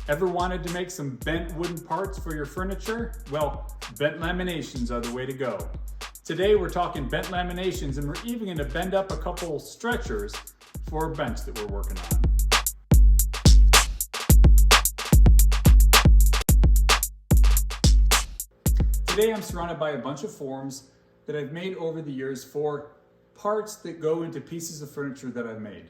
Ever wanted to make some bent wooden parts for your furniture? Well, Bent Laminations are the way to go. Today we're talking bent laminations, and we're even going to bend up a couple stretchers for a bench that we're working on. Today I'm surrounded by a bunch of forms that I've made over the years for parts that go into pieces of furniture that I've made.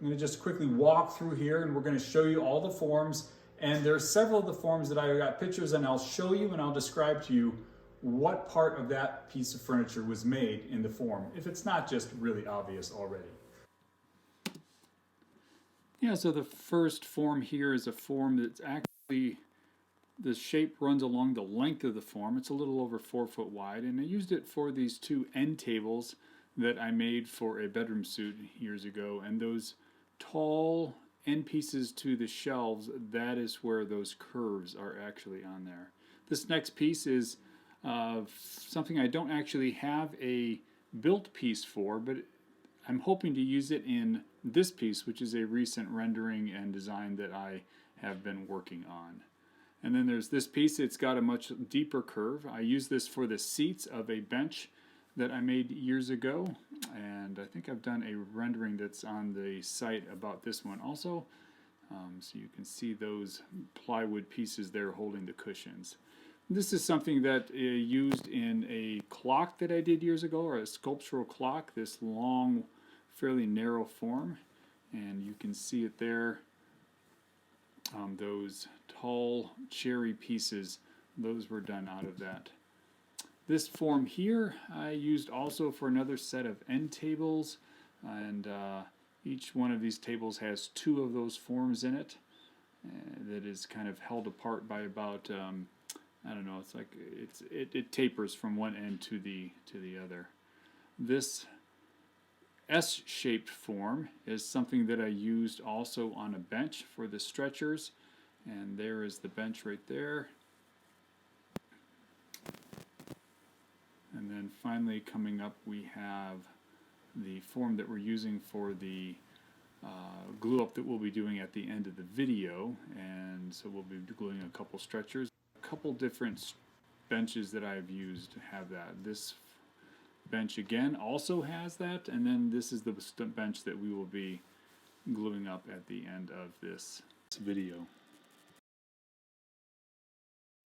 I'm going to just quickly walk through here and we're going to show you all the forms, and there are several of the forms that I got pictures, and I'll show you and I'll describe to you what part of that piece of furniture was made in the form, if it's not just really obvious already. Yeah, so the first form here is a form that's actually, the shape runs along the length of the form. It's a little over 4 foot wide, and I used it for these two end tables that I made for a bedroom suite years ago, and those tall end pieces to the shelves, that is where those curves are actually on there. This next piece is something I don't actually have a built piece for, but I'm hoping to use it in this piece, which is a recent rendering and design that I have been working on. And then there's this piece. It's got a much deeper curve. I use this for the seats of a bench that I made years ago, and I think I've done a rendering that's on the site about this one also. So you can see those plywood pieces there holding the cushions. This is something that I used in a clock that I did years ago, or a sculptural clock, this long, fairly narrow form, and you can see it there. Those tall cherry pieces, those were done out of that. This form here I used also for another set of end tables, and each one of these tables has 2 of those forms in it that is kind of held apart by about I don't know, it's like it tapers from one end to the other. This S-shaped form is something that I used also on a bench for the stretchers, and there is the bench right there. And then finally coming up we have the form that we're using for the glue up that we'll be doing at the end of the video, and so we'll be gluing a couple stretchers. A couple different benches that I've used have that. This bench again also has that, and then this is the bench that we will be gluing up at the end of this video.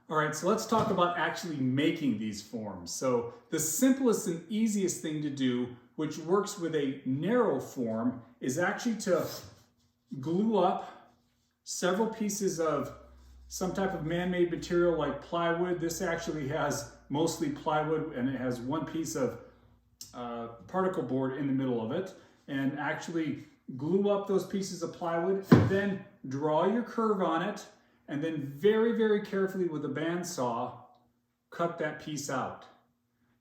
Alright, so let's talk about actually making these forms. So the simplest and easiest thing to do, which works with a narrow form, is actually to glue up several pieces of some type of man-made material like plywood. This actually has mostly plywood, and it has one piece of particle board in the middle of it, and actually glue up those pieces of plywood, and then draw your curve on it, and then very, very carefully with a bandsaw cut that piece out.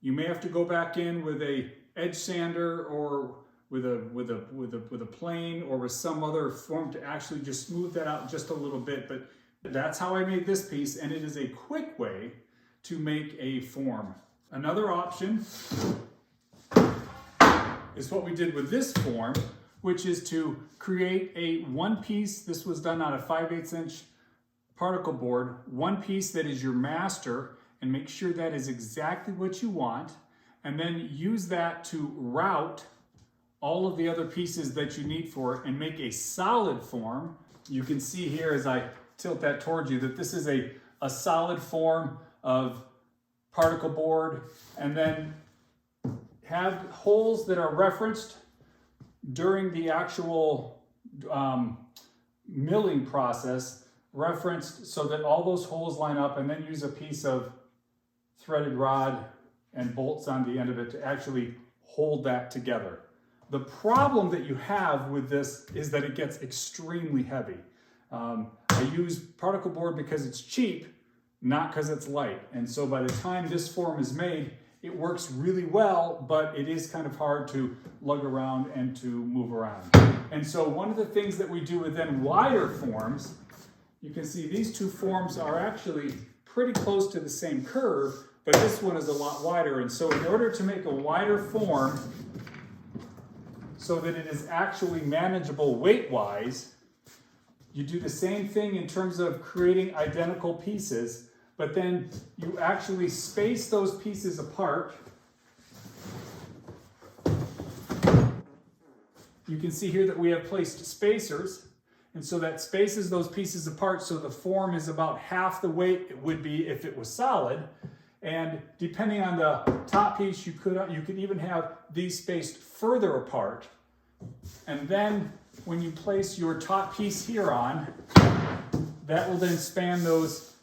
You may have to go back in with a edge sander or with a plane or with some other form to actually just smooth that out just a little bit. But that's how I made this piece, and it is a quick way to make a form. Another option is what we did with this form, which is to create a one piece. This was done on a 5/8 inch particle board, one piece that is your master, and make sure that is exactly what you want, and then use that to route all of the other pieces that you need for it and make a solid form. You can see here as I tilt that towards you that this is a solid form of particle board, and then have holes that are referenced during the actual milling process, referenced so that all those holes line up, and then use a piece of threaded rod and bolts on the end of it to actually hold that together. The problem that you have with this is that it gets extremely heavy. I use particle board because it's cheap, not because it's light. And so by the time this form is made, it works really well, but it is kind of hard to lug around and to move around. And so one of the things that we do with then wider forms, you can see these two forms are actually pretty close to the same curve, but this one is a lot wider. And so in order to make a wider form so that it is actually manageable weight-wise, You do the same thing in terms of creating identical pieces, but then you actually space those pieces apart. You can see here that we have placed spacers, and so that spaces those pieces apart so the form is about half the weight it would be if it was solid. And depending on the top piece, you could even have these spaced further apart. And then when you place your top piece here on, that will then span those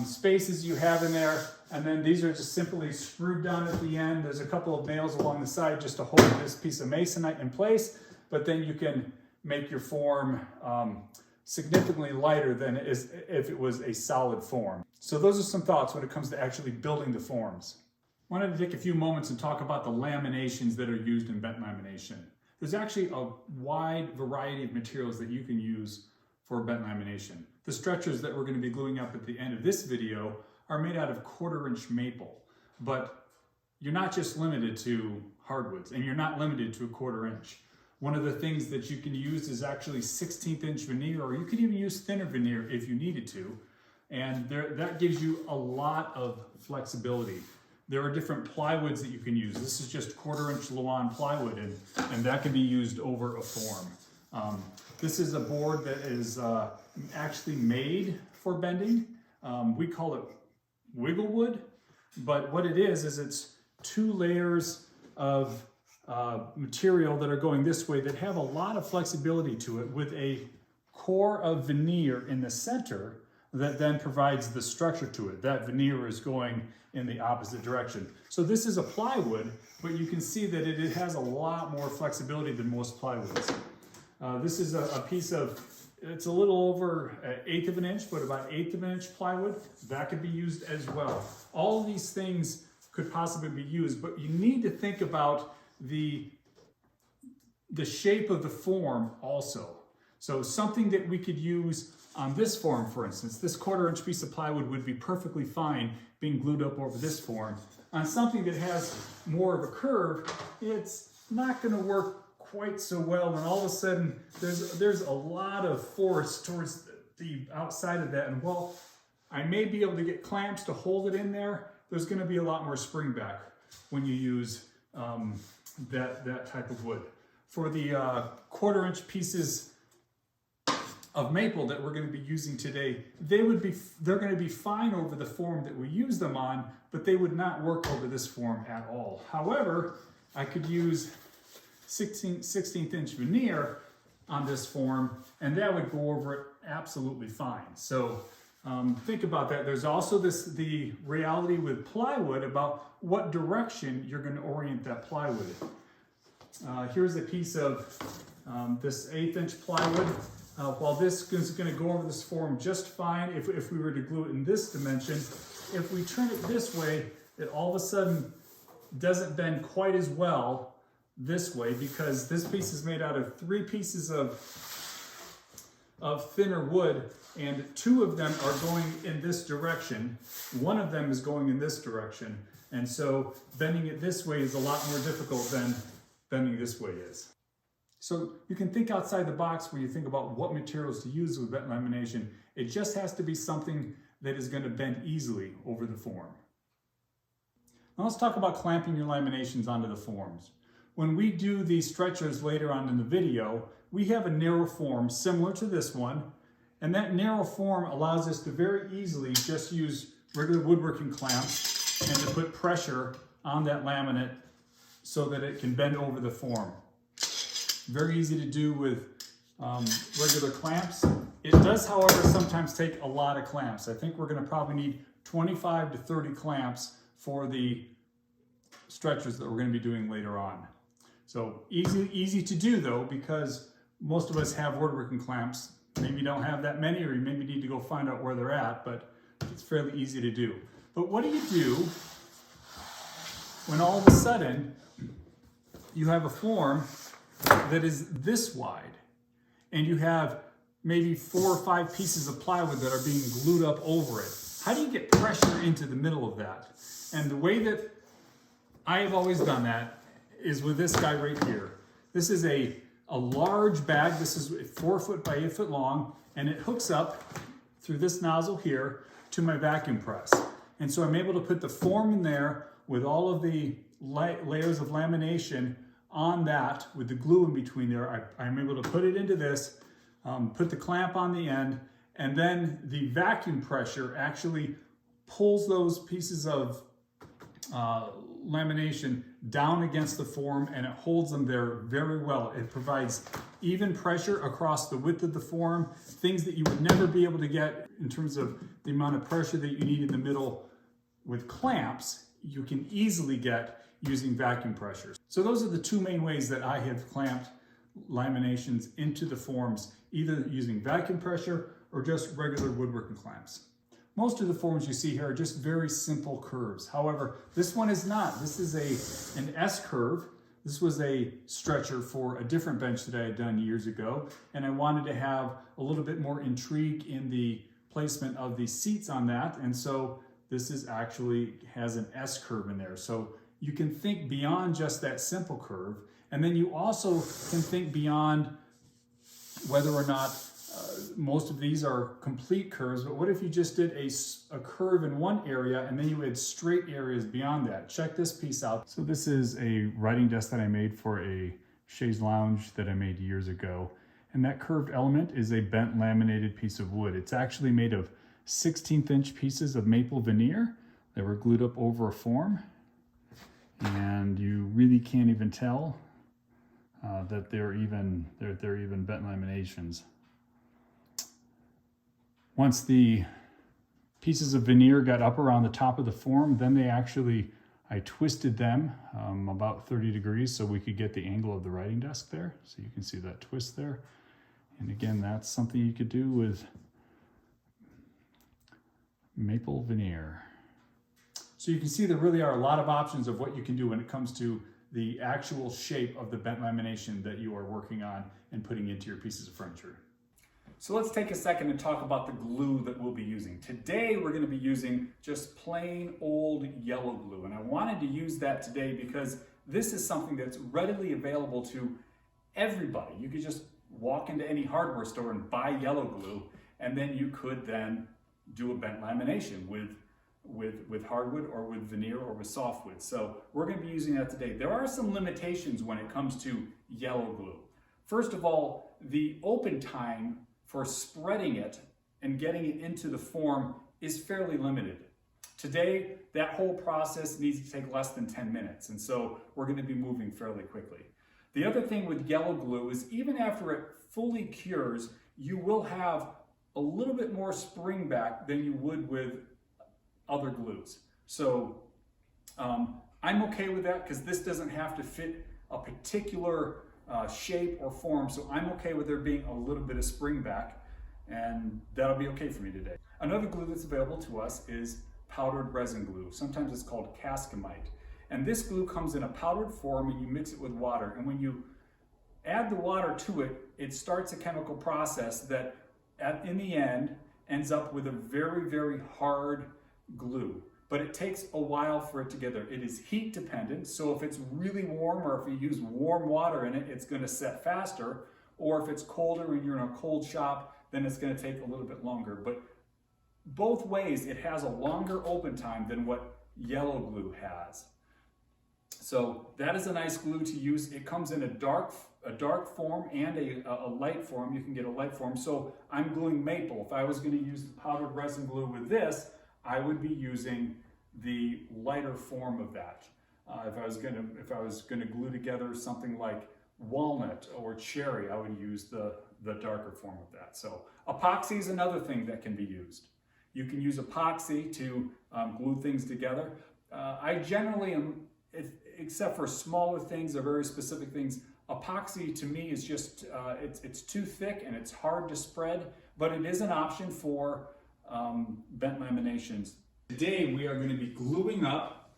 spaces you have in there. And then these are just simply screwed down at the end. There's a couple of nails along the side just to hold this piece of masonite in place. But then you can make your form significantly lighter than if it was a solid form. So those are some thoughts when it comes to actually building the forms. I wanted to take a few moments and talk about the laminations that are used in bent lamination. There's actually a wide variety of materials that you can use for bent lamination. The stretchers that we're going to be gluing up at the end of this video are made out of 1/4-inch maple, but you're not just limited to hardwoods, and you're not limited to a 1/4-inch. One of the things that you can use is actually 16th-inch veneer, or you could even use thinner veneer if you needed to. And that gives you a lot of flexibility. There are different plywoods that you can use. This is just 1/4-inch Lawn plywood, and that can be used over a form. This is a board that is actually made for bending. We call it wiggle wood, but what it is it's 2 layers of material that are going this way that have a lot of flexibility to it, with a core of veneer in the center that then provides the structure to it. That veneer is going in the opposite direction. So this is a plywood, but you can see that it has a lot more flexibility than most plywoods. This is a piece of, it's a little over 1/8 of an inch, but about 1/8 of an inch plywood. That could be used as well. All of these things could possibly be used, but you need to think about the shape of the form also. So something that we could use on this form, for instance, this 1/4-inch piece of plywood would be perfectly fine being glued up over this form. On something that has more of a curve, it's not going to work quite so well, and all of a sudden there's a lot of force towards the outside of that, and while I may be able to get clamps to hold it in there, there's going to be a lot more spring back when you use that type of wood. For the 1/4-inch pieces of maple that we're going to be using today, they're going to be fine over the form that we use them on, but they would not work over this form at all. However, I could use 16th-inch veneer on this form, and that would go over it absolutely fine. So think about that. There's also the reality with plywood about what direction you're going to orient that plywood. Here's a piece of this 1/8-inch plywood. While this is going to go over this form just fine if we were to glue it in this dimension, if we turn it this way, it all of a sudden doesn't bend quite as well this way, because this piece is made out of 3 pieces of thinner wood, and 2 of them are going in this direction. 1 of them is going in this direction, and so bending it this way is a lot more difficult than bending this way is. So you can think outside the box when you think about what materials to use with bent lamination. It just has to be something that is going to bend easily over the form. Now let's talk about clamping your laminations onto the forms. When we do these stretchers later on in the video, we have a narrow form similar to this one, and that narrow form allows us to very easily just use regular woodworking clamps and to put pressure on that laminate so that it can bend over the form. Very easy to do with regular clamps. It does, however, sometimes take a lot of clamps. I think we're going to probably need 25 to 30 clamps for the stretchers that we're going to be doing later on. So easy to do though, because most of us have woodworking clamps. Maybe you don't have that many, or you maybe need to go find out where they're at, but it's fairly easy to do. But what do you do when all of a sudden you have a form that is this wide, and you have maybe 4 or 5 pieces of plywood that are being glued up over it? How do you get pressure into the middle of that? And the way that I have always done that is with this guy right here. This is a large bag. This is 4 foot by 8 foot long, and it hooks up through this nozzle here to my vacuum press. And so I'm able to put the form in there with all of the layers of lamination on that with the glue in between there. I'm able to put it into this, put the clamp on the end, and then the vacuum pressure actually pulls those pieces of lamination down against the form, and it holds them there very well. It provides even pressure across the width of the form, things that you would never be able to get in terms of the amount of pressure that you need in the middle with clamps, you can easily get using vacuum pressure. So those are the two main ways that I have clamped laminations into the forms, either using vacuum pressure or just regular woodworking clamps. Most of the forms you see here are just very simple curves. However, this one is not. This is an S curve. This was a stretcher for a different bench that I had done years ago, and I wanted to have a little bit more intrigue in the placement of the seats on that, and so this is actually has an S curve in there. So you can think beyond just that simple curve, and then you also can think beyond whether or not most of these are complete curves, but what if you just did a curve in one area and then you had straight areas beyond that? Check this piece out. So this is a writing desk that I made for a chaise lounge that I made years ago. And that curved element is a bent laminated piece of wood. It's actually made of 16th inch pieces of maple veneer that were glued up over a form. And you really can't even tell that they're even bent laminations. Once the pieces of veneer got up around the top of the form, then I twisted them about 30 degrees so we could get the angle of the writing desk there. So you can see that twist there. And again, that's something you could do with maple veneer. So you can see there really are a lot of options of what you can do when it comes to the actual shape of the bent lamination that you are working on and putting into your pieces of furniture. So let's take a second and talk about the glue that we'll be using. Today we're going to be using just plain old yellow glue, and I wanted to use that today because this is something that's readily available to everybody. You could just walk into any hardware store and buy yellow glue, and then you could then do a bent lamination with hardwood or with veneer or with softwood. So we're going to be using that today. There are some limitations when it comes to yellow glue. First of all, the open time for spreading it and getting it into the form is fairly limited. Today, that whole process needs to take less than 10 minutes, and so we're going to be moving fairly quickly. The other thing with yellow glue is even after it fully cures, you will have a little bit more spring back than you would with other glues. So I'm okay with that because this doesn't have to fit a particular shape or form, so I'm okay with there being a little bit of spring back, and that'll be okay for me today. Another glue that's available to us is powdered resin glue. Sometimes it's called cascamite, and this glue comes in a powdered form and you mix it with water, and when you add the water to it, it starts a chemical process that in the end ends up with a very, very hard glue. But it takes a while for it to get there. It is heat dependent, so if it's really warm or if you use warm water in it, it's going to set faster. Or if it's colder and you're in a cold shop, then it's going to take a little bit longer. But both ways, it has a longer open time than what yellow glue has. So that is a nice glue to use. It comes in a dark form and a light form. You can get a light form. So I'm gluing maple. If I was going to use the powdered resin glue with this, I would be using the lighter form of that. If I was going to glue together something like walnut or cherry, I would use the darker form of that. So epoxy is another thing that can be used. You can use epoxy to glue things together. I generally am, except for smaller things or very specific things, epoxy to me is just it's too thick and it's hard to spread, but it is an option for bent laminations. Today we are going to be gluing up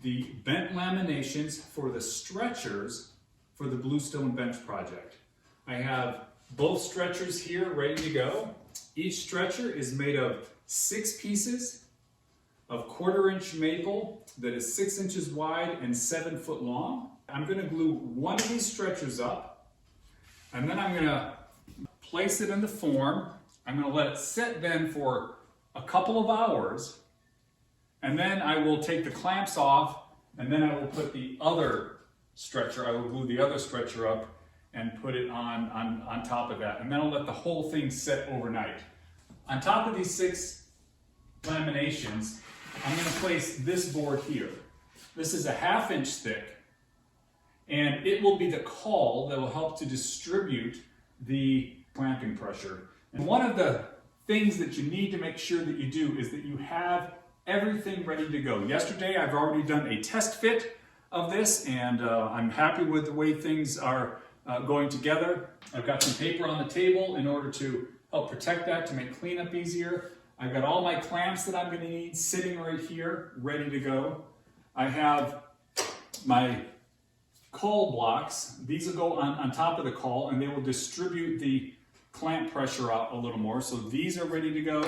the bent laminations for the stretchers for the Bluestone Bench project. I have both stretchers here ready to go. Each stretcher is made of 6 pieces of 1/4-inch maple that is 6 inches wide and 7 foot long. I'm going to glue one of these stretchers up, and then I'm going to place it in the form I'm going to let it sit then for a couple of hours, and then I will take the clamps off, and then I will put the other stretcher, I will glue the other stretcher up and put it on top of that, and then I'll let the whole thing sit overnight. On top of these 6 laminations, I'm going to place this board here. This is a 1/2 inch thick, and it will be the cull that will help to distribute the clamping pressure. And one of the things that you need to make sure that you do is that you have everything ready to go. Yesterday, I've already done a test fit of this, and I'm happy with the way things are going together. I've got some paper on the table in order to help protect that, to make cleanup easier. I've got all my clamps that I'm going to need sitting right here, ready to go. I have my cull blocks. These will go on top of the cull, and they will distribute the clamp pressure out a little more. So these are ready to go.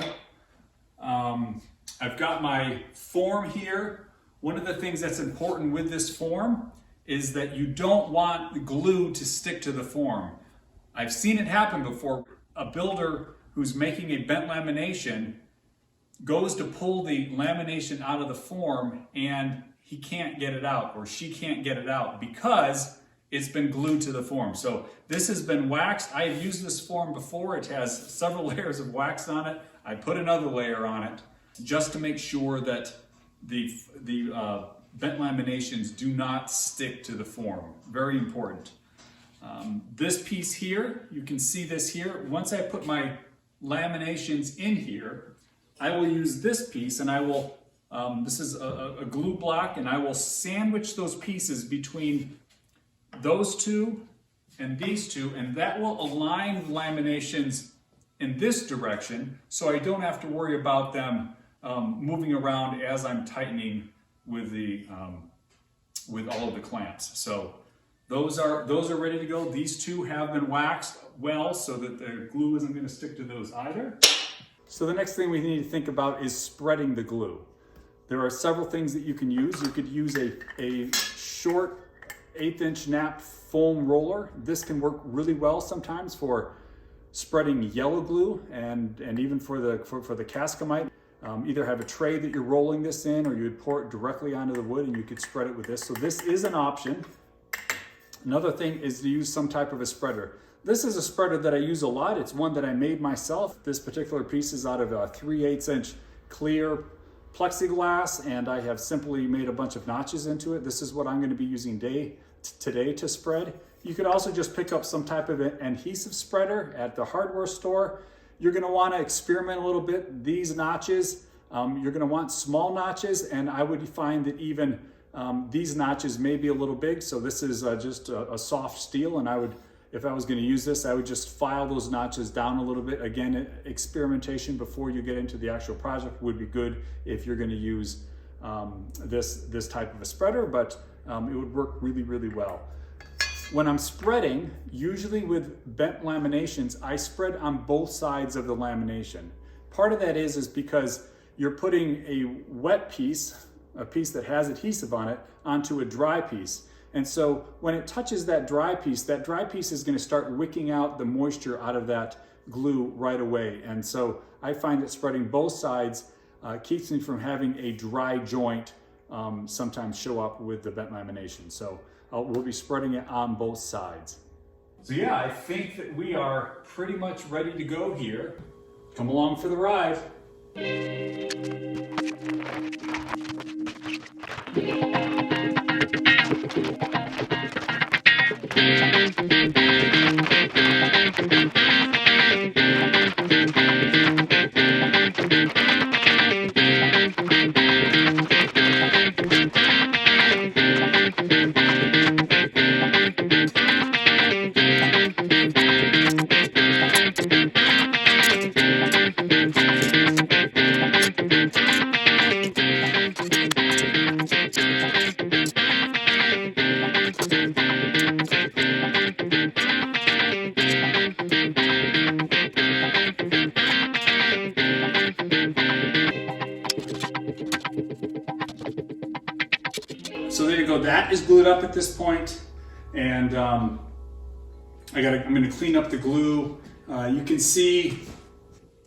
I've got my form here. One of the things that's important with this form is that you don't want the glue to stick to the form. I've seen it happen before. A builder who's making a bent lamination goes to pull the lamination out of the form, and he can't get it out, or she can't get it out, because it's been glued to the form. So this has been waxed. I have used this form before. It has several layers of wax on it. I put another layer on it just to make sure that the bent laminations do not stick to the form. Very important. This piece here, you can see this here. Once I put my laminations in here, I will use this piece, and I will, this is a glue block, and I will sandwich those pieces between those two and these two, and that will align the laminations in this direction, so I don't have to worry about them moving around as I'm tightening with the with all of the clamps. So those are ready to go. These two have been waxed well so that the glue isn't going to stick to those either. So the next thing we need to think about is spreading the glue. There are several things that you can use. You could use a short 1/8 inch nap foam roller. This can work really well sometimes for spreading yellow glue and even for the cascamite. Either have a tray that you're rolling this in, or you would pour it directly onto the wood and you could spread it with this. So this is an option. Another thing is to use some type of a spreader. This is a spreader that I use a lot. It's one that I made myself. This particular piece is out of a 3/8 inch clear plexiglass, and I have simply made a bunch of notches into it. This is what I'm going to be using today to spread. You could also just pick up some type of an adhesive spreader at the hardware store. You're going to want to experiment a little bit. These notches, you're going to want small notches, and I would find that even these notches may be a little big. So this is just a soft steel, and if I was going to use this, I would just file those notches down a little bit. Again, experimentation before you get into the actual project would be good if you're going to use this type of a spreader, but it would work really, really well. When I'm spreading, usually with bent laminations, I spread on both sides of the lamination. Part of that is because you're putting a wet piece, a piece that has adhesive on it, onto a dry piece. And so when it touches that dry piece is going to start wicking out the moisture out of that glue right away. And so I find that spreading both sides keeps me from having a dry joint sometimes show up with the bent lamination. So we'll be spreading it on both sides. So yeah, I think that we are pretty much ready to go here. Come along for the ride. So there you go, that is glued up at this point, and I'm going to clean up the glue. You can see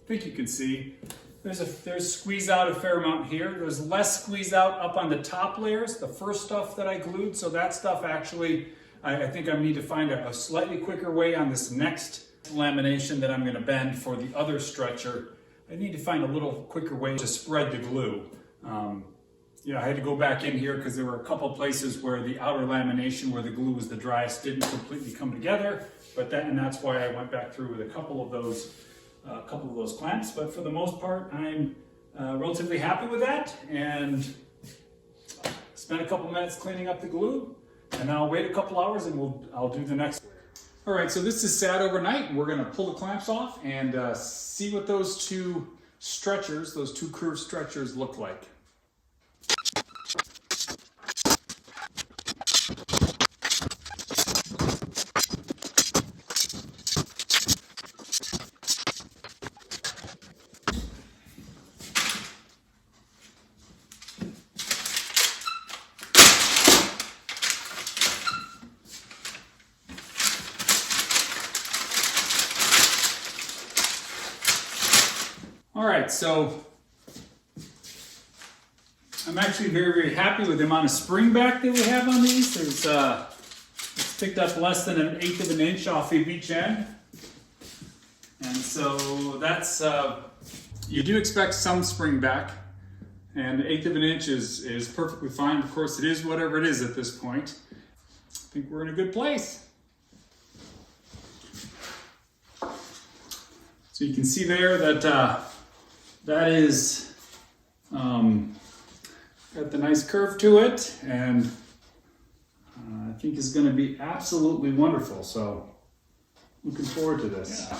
think you can see, there's squeeze out a fair amount here. There's less squeeze out up on the top layers, the first stuff that I glued. So that stuff actually, I think I need to find a slightly quicker way on this next lamination that I'm going to bend for the other stretcher. I need to find a little quicker way to spread the glue. I had to go back in here because there were a couple places where the outer lamination, where the glue was the driest, didn't completely come together. And that's why I went back through with a couple of those clamps. But for the most part, I'm relatively happy with that, and spent a couple minutes cleaning up the glue, and now I'll wait a couple hours and I'll do the next layer. All right, so this is sat overnight. We're gonna pull the clamps off and see what those two curved stretchers look like. All right, so I'm actually very, very happy with the amount of spring back that we have on these. It's picked up less than 1/8 of an inch off of each end. And so that's, you do expect some spring back, and 1/8 of an inch is perfectly fine. Of course, it is whatever it is at this point. I think we're in a good place. So you can see there that that is got the nice curve to it, and I think is going to be absolutely wonderful. So looking forward to this. Yeah.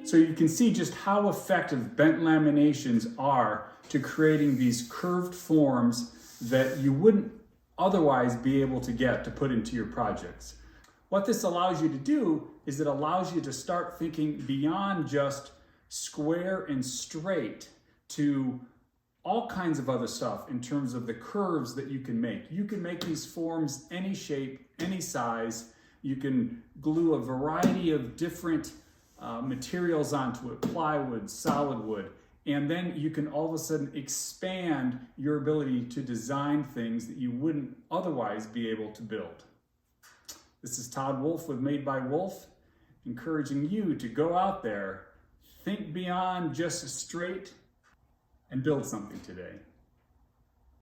So you can see just how effective bent laminations are to creating these curved forms that you wouldn't otherwise be able to get to put into your projects. What this allows you to do is it allows you to start thinking beyond just square and straight to all kinds of other stuff in terms of the curves that you can make. You can make these forms any shape, any size. You can glue a variety of different materials onto it, plywood, solid wood, and then you can all of a sudden expand your ability to design things that you wouldn't otherwise be able to build. This is Todd Wolfe with Made by Wolfe, encouraging you to go out there, think beyond just straight, and build something today.